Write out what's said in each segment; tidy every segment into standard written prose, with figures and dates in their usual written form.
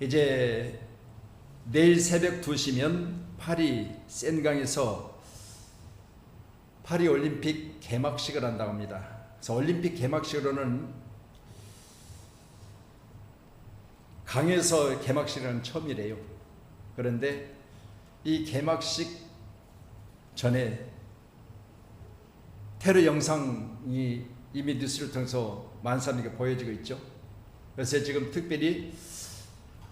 이제 내일 새벽 2시면 파리 센강에서 파리 올림픽 개막식을 한다고 합니다. 그래서 올림픽 개막식으로는 강에서 개막식은 처음이래요. 그런데 이 개막식 전에 테러 영상이 이미 뉴스를 통해서 많은 사람에게 보여지고 있죠. 그래서 지금 특별히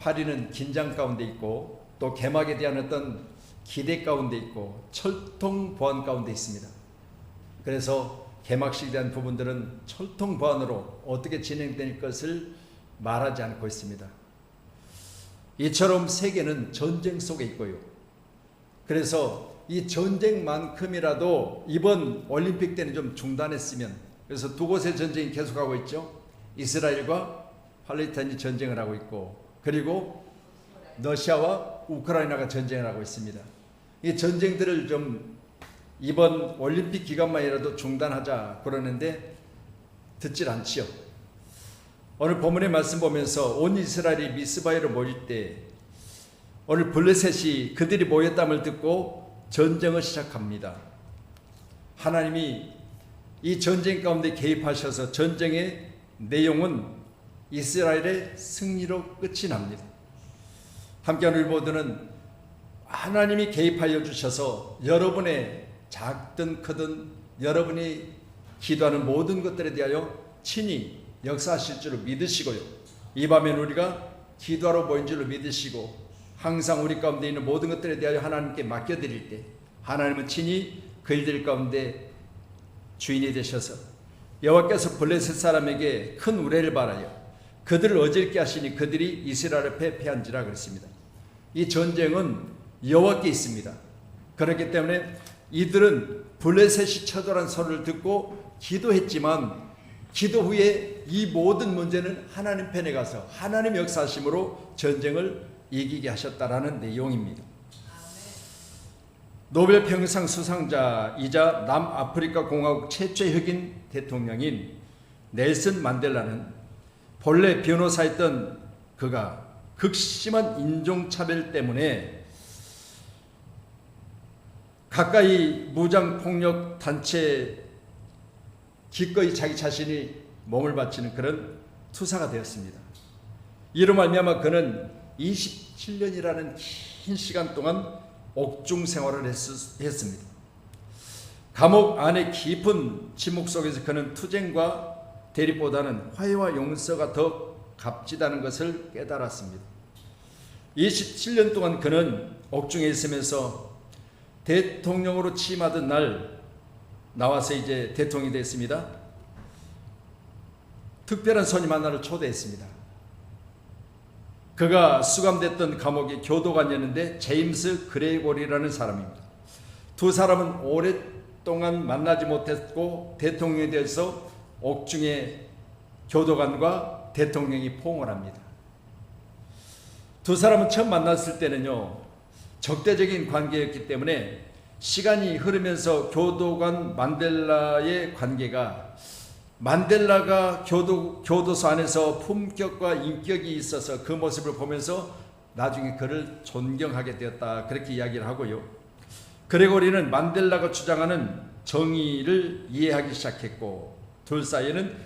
파리는 긴장 가운데 있고 또 개막에 대한 어떤 기대 가운데 있고 철통 보안 가운데 있습니다. 그래서 개막식에 대한 부분들은 철통 보안으로 어떻게 진행될 것을 말하지 않고 있습니다. 이처럼 세계는 전쟁 속에 있고요. 그래서 이 전쟁만큼이라도 이번 올림픽 때는 좀 중단했으면, 그래서 두 곳의 전쟁이 계속하고 있죠. 이스라엘과 팔레스타인이 전쟁을 하고 있고, 그리고 러시아와 우크라이나가 전쟁을 하고 있습니다. 이 전쟁들을 좀 이번 올림픽 기간만이라도 중단하자 그러는데 듣질 않지요. 오늘 본문의 말씀 보면서 온 이스라엘이 미스바에로 모일 때 오늘 블레셋이 그들이 모였담을 듣고 전쟁을 시작합니다. 하나님이 이 전쟁 가운데 개입하셔서 전쟁의 내용은 이스라엘의 승리로 끝이 납니다. 함께하는 일보드는 하나님이 개입하여 주셔서 여러분의 작든 크든 여러분이 기도하는 모든 것들에 대하여 친히 역사하실 줄을 믿으시고요. 이 밤에는 우리가 기도하러 모인 줄을 믿으시고 항상 우리 가운데 있는 모든 것들에 대하여 하나님께 맡겨드릴 때 하나님은 친히 그 일들 가운데 주인이 되셔서 여호와께서 블레셋 사람에게 큰 우레를 바라여 그들을 어질게 하시니 그들이 이스라엘 앞에 패한지라 그랬습니다. 이 전쟁은 여호와께 있습니다. 그렇기 때문에 이들은 블레셋이 처절한 소리를 듣고 기도했지만 기도 후에 이 모든 문제는 하나님 편에 가서 하나님 역사하심으로 전쟁을 이기게 하셨다라는 내용입니다. 노벨 평화상 수상자이자 남아프리카 공화국 최초의 흑인 대통령인 넬슨 만델라는 본래 변호사였던 그가 극심한 인종차별 때문에 가까이 무장폭력 단체에 기꺼이 자기 자신이 몸을 바치는 그런 투사가 되었습니다. 이로 말미암아 그는 27년이라는 긴 시간 동안 옥중 생활을 했습니다. 감옥 안에 깊은 침묵 속에서 그는 투쟁과 대립보다는 화해와 용서가 더 값지다는 것을 깨달았습니다. 27년 동안 그는 옥중에 있으면서 대통령으로 취임하던 날 나와서 이제 대통령이 됐습니다. 특별한 손님 하나를 초대했습니다. 그가 수감됐던 감옥이 교도관이었는데 제임스 그레이골이라는 사람입니다. 두 사람은 오랫동안 만나지 못했고 대통령에 대해서 옥중의 교도관과 대통령이 포옹을 합니다. 두 사람은 처음 만났을 때는요 적대적인 관계였기 때문에 시간이 흐르면서 교도관 만델라의 관계가 만델라가 교도소 안에서 품격과 인격이 있어서 그 모습을 보면서 나중에 그를 존경하게 되었다 그렇게 이야기를 하고요. 그레고리는 만델라가 주장하는 정의를 이해하기 시작했고 둘 사이에는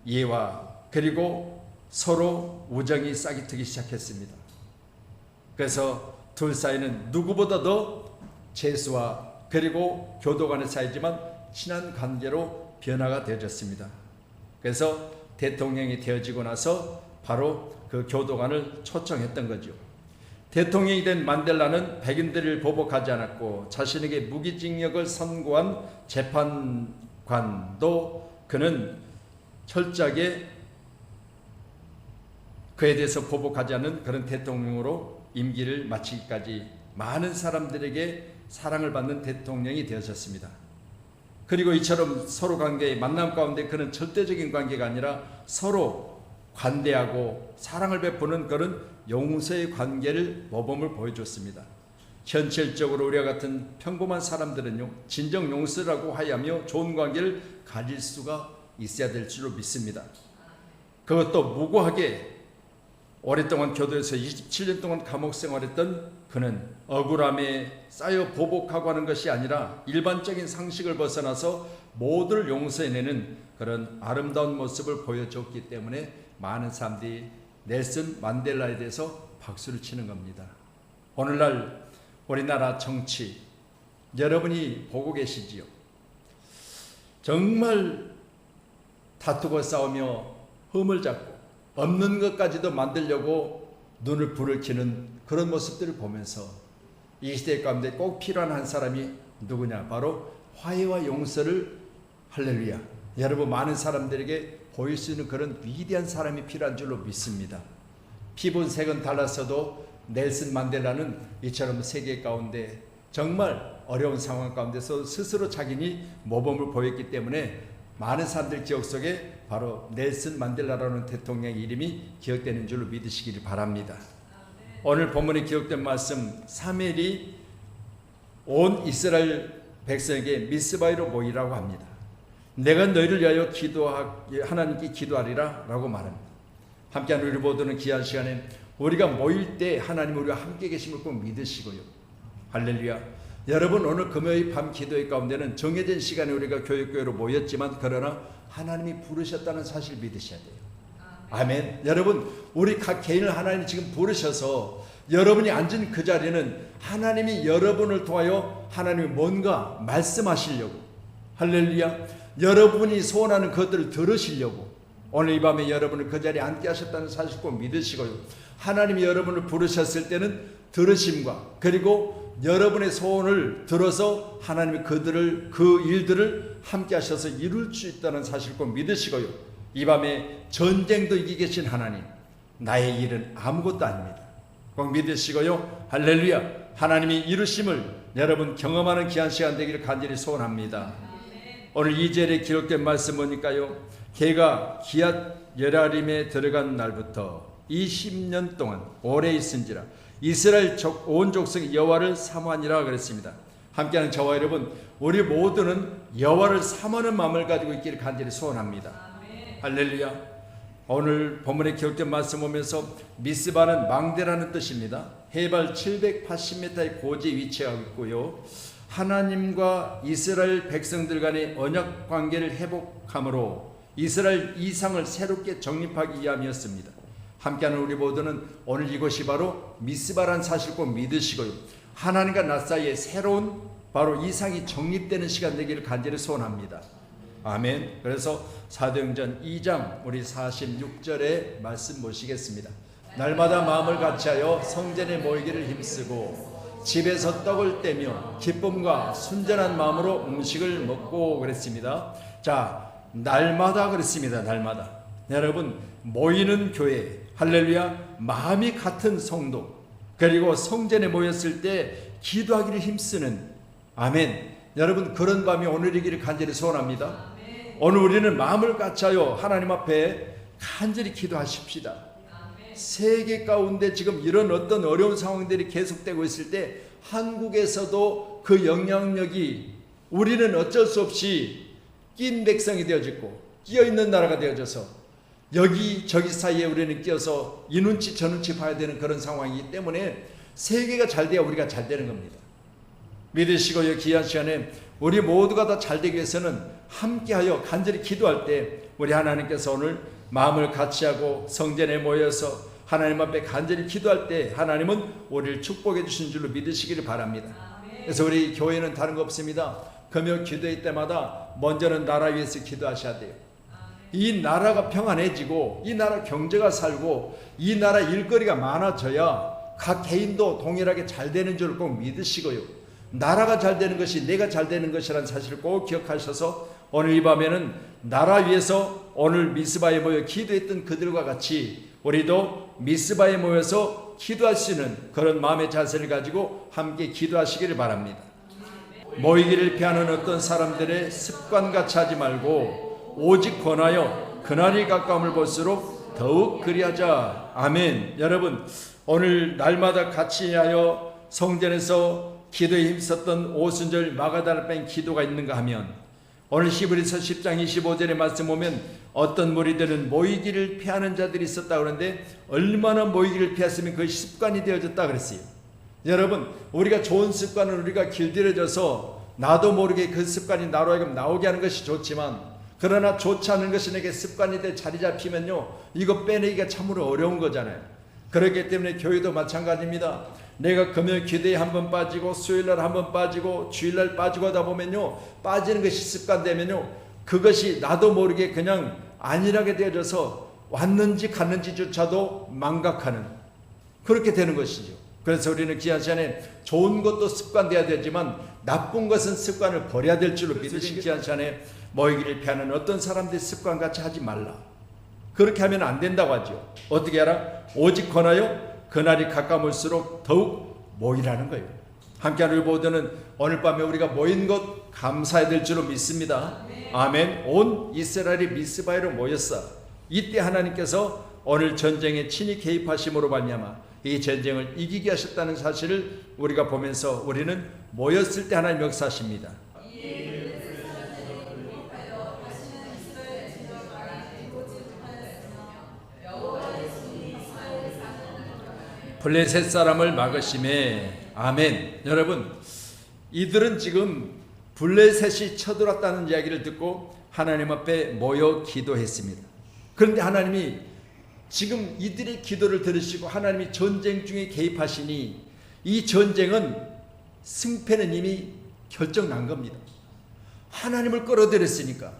이해와 그리고 서로 우정이 싹이 트기 시작했습니다. 그래서 둘 사이는 누구보다 더 죄수와 그리고 교도관의 사이지만 친한 관계로 변화가 되어졌습니다. 그래서 대통령이 되어지고 나서 바로 그 교도관을 초청했던 거죠. 대통령이 된 만델라는 백인들을 보복하지 않았고 자신에게 무기징역을 선고한 재판관도 그는 철저하게 그에 대해서 보복하지 않는 그런 대통령으로 임기를 마치기까지 많은 사람들에게 사랑을 받는 대통령이 되어졌습니다. 그리고 이처럼 서로 관계의 만남 가운데 그는 절대적인 관계가 아니라 서로 관대하고 사랑을 베푸는 그런 용서의 관계를 모범을 보여줬습니다. 현실적으로 우리와 같은 평범한 사람들은요 진정 용서라고 하야며 좋은 관계를 가질 수가 있어야 될 줄로 믿습니다. 그것도 무고하게 오랫동안 교도에서 27년 동안 감옥 생활했던 그는 억울함에 쌓여 보복하고 하는 것이 아니라 일반적인 상식을 벗어나서 모두를 용서해내는 그런 아름다운 모습을 보여줬기 때문에 많은 사람들이 넬슨 만델라에 대해서 박수를 치는 겁니다. 오늘날 우리나라 정치 여러분이 보고 계시지요. 정말 다투고 싸우며 흠을 잡고 없는 것까지도 만들려고 눈을 불을 켜는 그런 모습들을 보면서 이 시대 가운데 꼭 필요한 한 사람이 누구냐? 바로 화해와 용서를 할렐루야. 여러분 많은 사람들에게 보일 수 있는 그런 위대한 사람이 필요한 줄로 믿습니다. 피부색은 달랐어도 넬슨 만델라는 이처럼 세계 가운데 정말 어려운 상황 가운데서 스스로 자기니 모범을 보였기 때문에 많은 사람들 기억 속에 바로 넬슨 만델라라는 대통령의 이름이 기억되는 줄로 믿으시기를 바랍니다. 오늘 본문에 기록된 말씀, 사무엘이 온 이스라엘 백성에게 미스바이로 모이라고 합니다. 내가 너희를 위하여 하나님께 기도하리라 라고 말합니다. 함께하는 우리 모두는 귀한 시간에 우리가 모일 때 하나님 우리와 함께 계심을 꼭 믿으시고요. 할렐루야. 여러분 오늘 금요일 밤 기도회 가운데는 정해진 시간에 우리가 교육교회로 모였지만 그러나 하나님이 부르셨다는 사실을 믿으셔야 돼요. 아멘. 여러분 우리 각 개인을 하나님이 지금 부르셔서 여러분이 앉은 그 자리는 하나님이 여러분을 통하여 하나님이 뭔가 말씀하시려고, 할렐루야, 여러분이 소원하는 것들을 들으시려고 오늘 이 밤에 여러분을 그 자리에 앉게 하셨다는 사실 꼭 믿으시고요. 하나님이 여러분을 부르셨을 때는 들으심과 그리고 여러분의 소원을 들어서 하나님이 그 일들을 함께 하셔서 이룰 수 있다는 사실 꼭 믿으시고요. 이 밤에 전쟁도 이기 계신 하나님, 나의 일은 아무것도 아닙니다. 꼭 믿으시고요. 할렐루야. 하나님이 이루심을 여러분 경험하는 귀한 시간 되기를 간절히 소원합니다. 오늘 2절에 기록된 말씀 보니까요, 걔가 기앗 여라림에 들어간 날부터 20년 동안 오래 있은지라 이스라엘 온 족속이 여호와를 사모하니라 그랬습니다. 함께하는 저와 여러분, 우리 모두는 여호와를 사모하는 마음을 가지고 있기를 간절히 소원합니다. 할렐루야. 오늘 본문에 기록된 말씀 보면서 미스바는 망대라는 뜻입니다. 해발 780m의 고지에 위치하고 있고요, 하나님과 이스라엘 백성들 간의 언약 관계를 회복함으로 이스라엘 이상을 새롭게 정립하기 위함이었습니다. 함께하는 우리 모두는 오늘 이것이 바로 미스바라는 사실을 꼭 믿으시고요, 하나님과 나 사이에 새로운 바로 이상이 정립되는 시간 되기를 간절히 소원합니다. 아멘. 그래서 사도행전 2장 우리 46절의 말씀 보시겠습니다. 날마다 마음을 같이하여 성전에 모이기를 힘쓰고 집에서 떡을 떼며 기쁨과 순전한 마음으로 음식을 먹고 그랬습니다. 자, 날마다 그랬습니다. 날마다. 여러분 모이는 교회, 할렐루야, 마음이 같은 성도, 그리고 성전에 모였을 때 기도하기를 힘쓰는, 아멘, 여러분 그런 밤이 오늘이기를 간절히 소원합니다. 오늘 우리는 마음을 같이하여 하나님 앞에 간절히 기도하십시다. 세계 가운데 지금 이런 어떤 어려운 상황들이 계속되고 있을 때 한국에서도 그 영향력이 우리는 어쩔 수 없이 낀 백성이 되어지고 끼어있는 나라가 되어져서 여기저기 사이에 우리는 끼어서 이 눈치 저 눈치 봐야 되는 그런 상황이기 때문에 세계가 잘 돼야 우리가 잘 되는 겁니다. 믿으시고 귀한 시간에 우리 모두가 다 잘 되기 위해서는 함께하여 간절히 기도할 때 우리 하나님께서 오늘 마음을 같이하고 성전에 모여서 하나님 앞에 간절히 기도할 때 하나님은 우리를 축복해 주신 줄로 믿으시기를 바랍니다. 그래서 우리 교회는 다른 거 없습니다. 금요 기도회 때마다 먼저는 나라 위해서 기도하셔야 돼요. 이 나라가 평안해지고 이 나라 경제가 살고 이 나라 일거리가 많아져야 각 개인도 동일하게 잘 되는 줄 꼭 믿으시고요, 나라가 잘 되는 것이 내가 잘 되는 것이라는 사실을 꼭 기억하셔서 오늘 이 밤에는 나라 위해서 오늘 미스바에 모여 기도했던 그들과 같이 우리도 미스바에 모여서 기도할 수 있는 그런 마음의 자세를 가지고 함께 기도하시기를 바랍니다. 모이기를 피하는 어떤 사람들의 습관같이 하지 말고 오직 권하여 그날이 가까움을 볼수록 더욱 그리하자. 아멘. 여러분 오늘 날마다 같이 하여 성전에서 기도에 힘썼던 오순절 마가다라뱅 기도가 있는가 하면 오늘 히브리서 10장 25절의 말씀 보면 어떤 무리들은 모이기를 피하는 자들이 있었다 그러는데 얼마나 모이기를 피했으면 그것이 습관이 되어졌다 그랬어요. 여러분, 우리가 좋은 습관을 우리가 길들여져서 나도 모르게 그 습관이 나로 하여금 나오게 하는 것이 좋지만, 그러나 좋지 않은 것이 내게 습관이 돼 자리 잡히면요, 이거 빼내기가 참으로 어려운 거잖아요. 그렇기 때문에 교회도 마찬가지입니다. 내가 금요일 기도에 한번 빠지고 수요일날 한번 빠지고 주일날 빠지고 하다 보면요, 빠지는 것이 습관되면요, 그것이 나도 모르게 그냥 안일하게 되어져서 왔는지 갔는지조차도 망각하는, 그렇게 되는 것이죠. 그래서 우리는 귀한 시간에 좋은 것도 습관돼야 되지만 나쁜 것은 습관을 버려야 될 줄로 믿으시기, 귀한 시간에 모이기를 피하는 어떤 사람들이 습관같이 하지 말라, 그렇게 하면 안 된다고 하죠. 어떻게 하라? 오직 권하여 그날이 가까울수록 더욱 모이라는 거예요. 함께하는 우리 모두는 오늘 밤에 우리가 모인 것 감사해야 될 줄로 믿습니다. 아멘. 온 이스라엘이 미스바에로 모였어. 이때 하나님께서 오늘 전쟁에 친히 개입하심으로 말미암아 이 전쟁을 이기게 하셨다는 사실을 우리가 보면서 우리는 모였을 때 하나님 역사하십니다. 블레셋 사람을 막으심에, 아멘. 여러분, 이들은 지금 블레셋이 쳐들어왔다는 이야기를 듣고 하나님 앞에 모여 기도했습니다. 그런데 하나님이 지금 이들의 기도를 들으시고 하나님이 전쟁 중에 개입하시니 이 전쟁은 승패는 이미 결정난 겁니다. 하나님을 끌어들였으니까,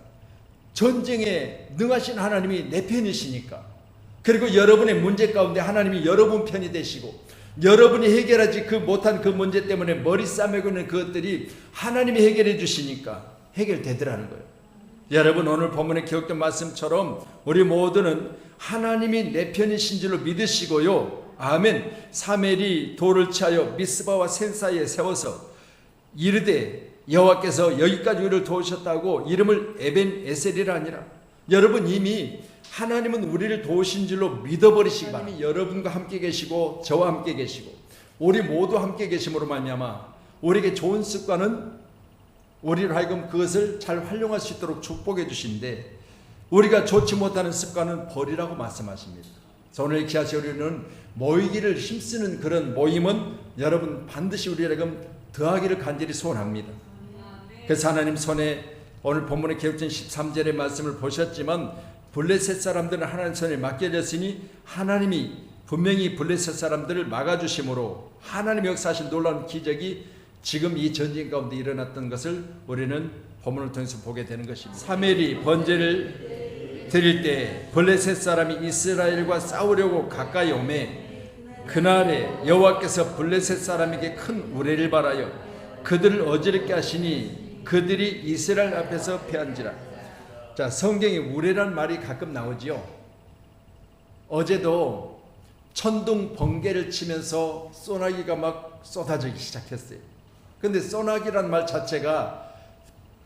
전쟁에 능하신 하나님이 내 편이시니까, 그리고 여러분의 문제 가운데 하나님이 여러분 편이 되시고 여러분이 해결하지 못한 그 문제 때문에 머리 싸매고 있는 그것들이 하나님이 해결해 주시니까 해결되더라는 거예요. 여러분, 오늘 본문에 기록된 말씀처럼 우리 모두는 하나님이 내 편이신 줄로 믿으시고요, 아멘. 사멜이 돌을 치하여 미스바와 센 사이에 세워서 이르되 여호와께서 여기까지 우리를 도우셨다고 이름을 에벤 에셀이라 하니라. 여러분, 이미 하나님은 우리를 도우신 줄로 믿어버리시기 바랍니다. 여러분과 함께 계시고 저와 함께 계시고 우리 모두 함께 계심으로 말미암아 우리에게 좋은 습관은 우리로 하여금 그것을 잘 활용할 수 있도록 축복해 주시는데, 우리가 좋지 못하는 습관은 버리라고 말씀하십니다. 오늘 기하시 우리는 모이기를 힘쓰는 그런 모임은 여러분 반드시 우리에게 더하기를 간절히 소원합니다. 그래서 하나님 손에 오늘 본문에 기록된 13절의 말씀을 보셨지만 블레셋 사람들은 하나님 손에 맡겨졌으니 하나님이 분명히 블레셋 사람들을 막아주심으로 하나님의 역사하신 놀라운 기적이 지금 이 전쟁 가운데 일어났던 것을 우리는 본문을 통해서 보게 되는 것입니다. 사멜이 번제를 드릴 때 블레셋 사람이 이스라엘과 싸우려고 가까이 오매 그날에 여호와께서 블레셋 사람에게 큰 우레를 발하여 그들을 어지럽게 하시니 그들이 이스라엘 앞에서 패한지라. 자, 성경에 우레란 말이 가끔 나오지요. 어제도 천둥 번개를 치면서 소나기가 막 쏟아지기 시작했어요. 근데 소나기란 말 자체가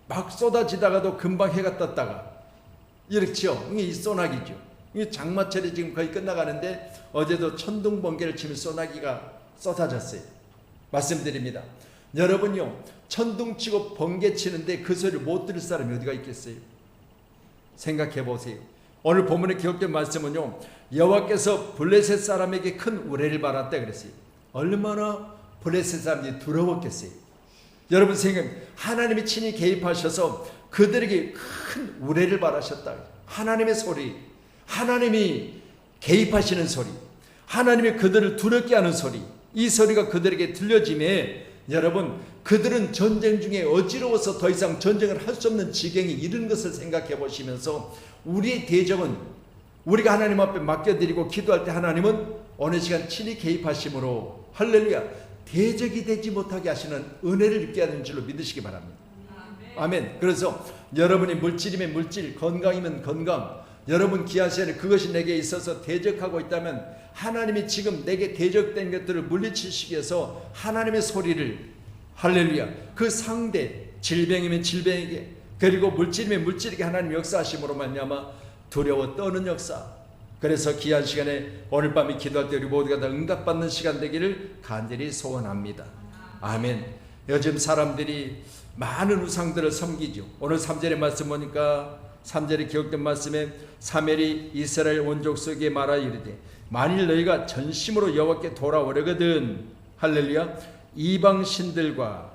막 쏟아지다가도 금방 해가 떴다가 이렇지요. 이게 이 소나기죠. 이게 장마철이 지금 거의 끝나가는데 어제도 천둥 번개를 치면서 소나기가 쏟아졌어요. 말씀드립니다. 여러분요, 천둥 치고 번개 치는데 그 소리를 못 들을 사람이 어디가 있겠어요? 생각해 보세요. 오늘 본문에 기록된 말씀은요, 여호와께서 블레셋 사람에게 큰 우레를 발았다 그랬어요. 얼마나 블레셋 사람들이 두려웠겠어요. 여러분 생각해, 하나님이 친히 개입하셔서 그들에게 큰 우레를 발하셨다. 하나님의 소리, 하나님이 개입하시는 소리, 하나님이 그들을 두렵게 하는 소리, 이 소리가 그들에게 들려짐에 여러분, 그들은 전쟁 중에 어지러워서 더 이상 전쟁을 할 수 없는 지경에 이른 것을 생각해 보시면서 우리의 대적은 우리가 하나님 앞에 맡겨드리고 기도할 때 하나님은 어느 시간 친히 개입하심으로 할렐루야, 대적이 되지 못하게 하시는 은혜를 입게 하는 줄로 믿으시기 바랍니다. 아멘. 그래서 여러분이 물질이면 물질, 건강이면 건강, 여러분 귀한 시간에 그것이 내게 있어서 대적하고 있다면 하나님이 지금 내게 대적된 것들을 물리치시기 위해서 하나님의 소리를, 할렐루야, 그 상대, 질병이면 질병에게, 그리고 물질이면 물질에게 하나님 역사하심으로 말미암아 두려워 떠는 역사. 그래서 귀한 시간에 오늘 밤에 기도할 때 우리 모두가 다 응답받는 시간 되기를 간절히 소원합니다. 아멘. 요즘 사람들이 많은 우상들을 섬기죠. 오늘 3절의 말씀 보니까 3절에 기록된 말씀에 사멜이 이스라엘 온 족속에게 말하여 이르되 만일 너희가 전심으로 여호와께 돌아오려거든 할렐루야 이방 신들과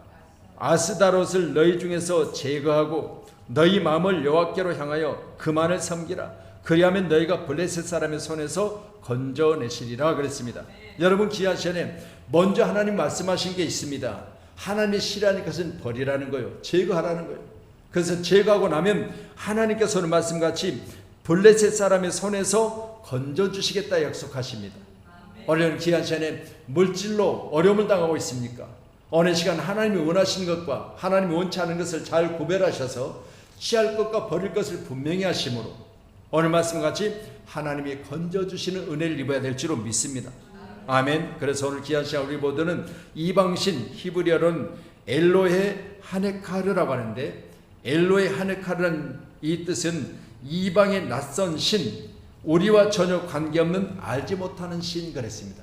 아스다롯을 너희 중에서 제거하고 너희 마음을 여호와께로 향하여 그만을 섬기라. 그리하면 너희가 블레셋 사람의 손에서 건져내시리라 그랬습니다. 여러분 기하시네 먼저 하나님 말씀하신 게 있습니다. 하나님이 싫어하는 것은 버리라는 거예요. 제거하라는 거예요. 그래서 제거하고 나면 하나님께서는 말씀같이 블레셋 사람의 손에서 건져주시겠다 약속하십니다. 오늘 귀한 시간에 물질로 어려움을 당하고 있습니까? 어느 시간 하나님이 원하시는 것과 하나님이 원치 않은 것을 잘 구별하셔서 취할 것과 버릴 것을 분명히 하심으로 오늘 말씀같이 하나님이 건져주시는 은혜를 입어야 될 줄로 믿습니다. 아멘. 그래서 오늘 귀한 시간 우리 모두는 이방신 히브리어로는 엘로헤 하네카르라고 하는데 엘로헤 하네카르라는 이 뜻은 이방의 낯선 신, 우리와 전혀 관계없는 알지 못하는 신 그랬습니다.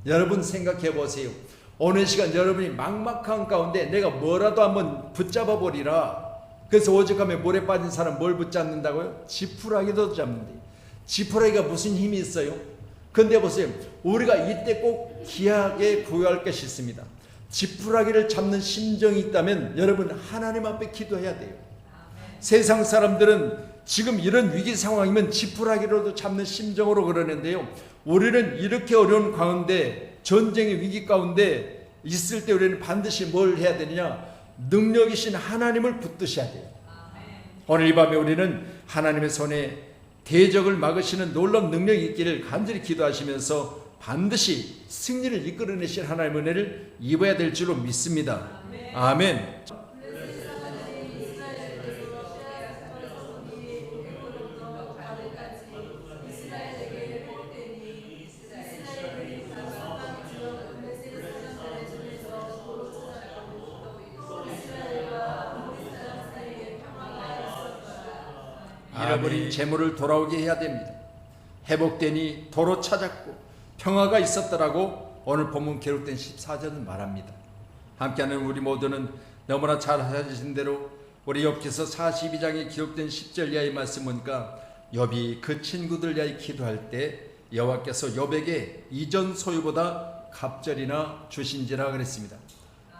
여러분 생각해 보세요. 어느 시간 여러분이 막막한 가운데 내가 뭐라도 한번 붙잡아 보리라. 그래서 오죽하면 물에 빠진 사람 뭘 붙잡는다고요? 지푸라기도 잡는데 지푸라기가 무슨 힘이 있어요? 근데 보세요. 우리가 이때 꼭 귀하게 구할 것이 있습니다. 지푸라기를 잡는 심정이 있다면 여러분 하나님 앞에 기도해야 돼요. 세상 사람들은 지금 이런 위기 상황이면 지푸라기로도 잡는 심정으로 그러는데요. 우리는 이렇게 어려운 가운데 전쟁의 위기 가운데 있을 때 우리는 반드시 뭘 해야 되느냐? 능력이신 하나님을 붙드셔야 돼요. 오늘 이 밤에 우리는 하나님의 손에 대적을 막으시는 놀라운 능력이 있기를 간절히 기도하시면서 반드시 승리를 이끌어내실 하나님의 은혜를 입어야 될 줄로 믿습니다. 아멘. 잃어버린 재물을 돌아오게 해야 됩니다. 회복되니 도로 찾았고 평화가 있었더라고 오늘 본문 기록된 14절은 말합니다. 함께하는 우리 모두는 너무나 잘 하신 대로 우리 욥기서 42장에 기록된 10절 이하의 말씀 보니까 욥이 그 친구들 위하여 기도할 때 여호와께서 욥에게 이전 소유보다 갑절이나 주신지라 그랬습니다.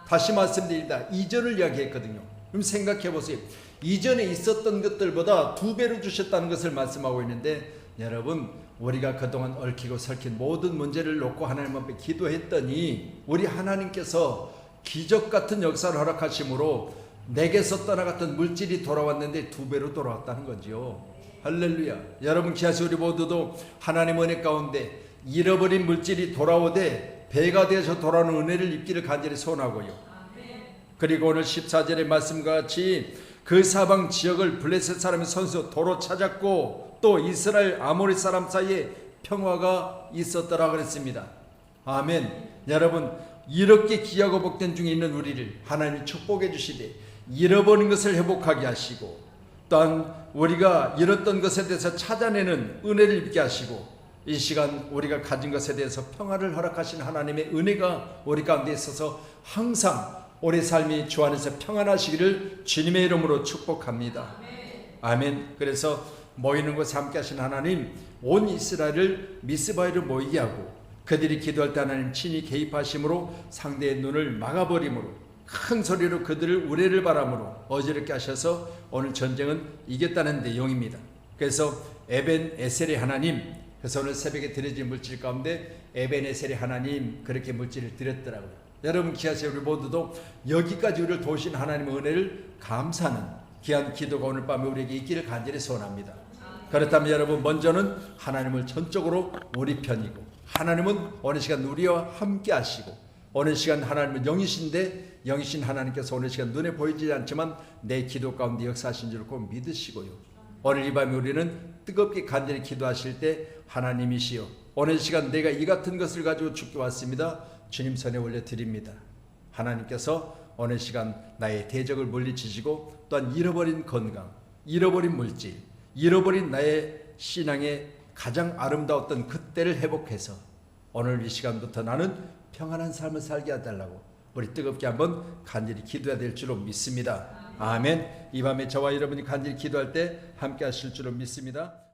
다시 말씀드립니다. 이전을 이야기했거든요. 그럼 생각해 보세요. 이전에 있었던 것들보다 2배로 주셨다는 것을 말씀하고 있는데 여러분 우리가 그동안 얽히고 설킨 모든 문제를 놓고 하나님 앞에 기도했더니 우리 하나님께서 기적 같은 역사를 허락하심으로 내게서 떠나갔던 물질이 돌아왔는데 2배로 돌아왔다는 거지요. 할렐루야. 여러분 기하시 우리 모두도 하나님 은혜 가운데 잃어버린 물질이 돌아오되 배가 되어서 돌아오는 은혜를 입기를 간절히 소원하고요. 그리고 오늘 14절의 말씀과 같이 그 사방 지역을 블레셋 사람의 손에서 도로 찾았고 또 이스라엘 아모리 사람 사이에 평화가 있었더라 그랬습니다. 아멘. 여러분 이렇게 귀하고 복된 중에 있는 우리를 하나님이 축복해 주시되 잃어버린 것을 회복하게 하시고 또한 우리가 잃었던 것에 대해서 찾아내는 은혜를 입게 하시고 이 시간 우리가 가진 것에 대해서 평화를 허락하신 하나님의 은혜가 우리 가운데 있어서 항상 우리 삶이 주 안에서 평안하시기를 주님의 이름으로 축복합니다. 아멘. 그래서 모이는 곳에 함께 하신 하나님 온 이스라엘을 미스바에로 모이게 하고 그들이 기도할 때 하나님 친히 개입하심으로 상대의 눈을 막아버림으로 큰 소리로 그들을 우레를 바람으로 어지럽게 하셔서 오늘 전쟁은 이겼다는 내용입니다. 그래서 에벤 에셀의 하나님, 그래서 오늘 새벽에 드려진 물질 가운데 에벤 에셀의 하나님 그렇게 물질을 드렸더라고요. 여러분 기하세요. 우리 모두도 여기까지 우리를 도우신 하나님의 은혜를 감사하는 귀한 기도가 오늘 밤에 우리에게 있기를 간절히 소원합니다. 그렇다면 여러분 먼저는 하나님을 전적으로 우리 편이고 하나님은 어느 시간 우리와 함께 하시고 어느 시간 하나님은 영이신데 영이신 하나님께서 어느 시간 눈에 보이지 않지만 내 기도 가운데 역사하신 줄 꼭 믿으시고요. 오늘 이 밤에 우리는 뜨겁게 간절히 기도하실 때 하나님이시여 어느 시간 내가 이 같은 것을 가지고 죽게 왔습니다. 주님 손에 올려드립니다. 하나님께서 어느 시간 나의 대적을 물리치시고 또한 잃어버린 건강, 잃어버린 물질, 잃어버린 나의 신앙의 가장 아름다웠던 그때를 회복해서 오늘 이 시간부터 나는 평안한 삶을 살게 해달라고 우리 뜨겁게 한번 간절히 기도해야 될 줄로 믿습니다. 아멘. 이 밤에 저와 여러분이 간절히 기도할 때 함께 하실 줄로 믿습니다.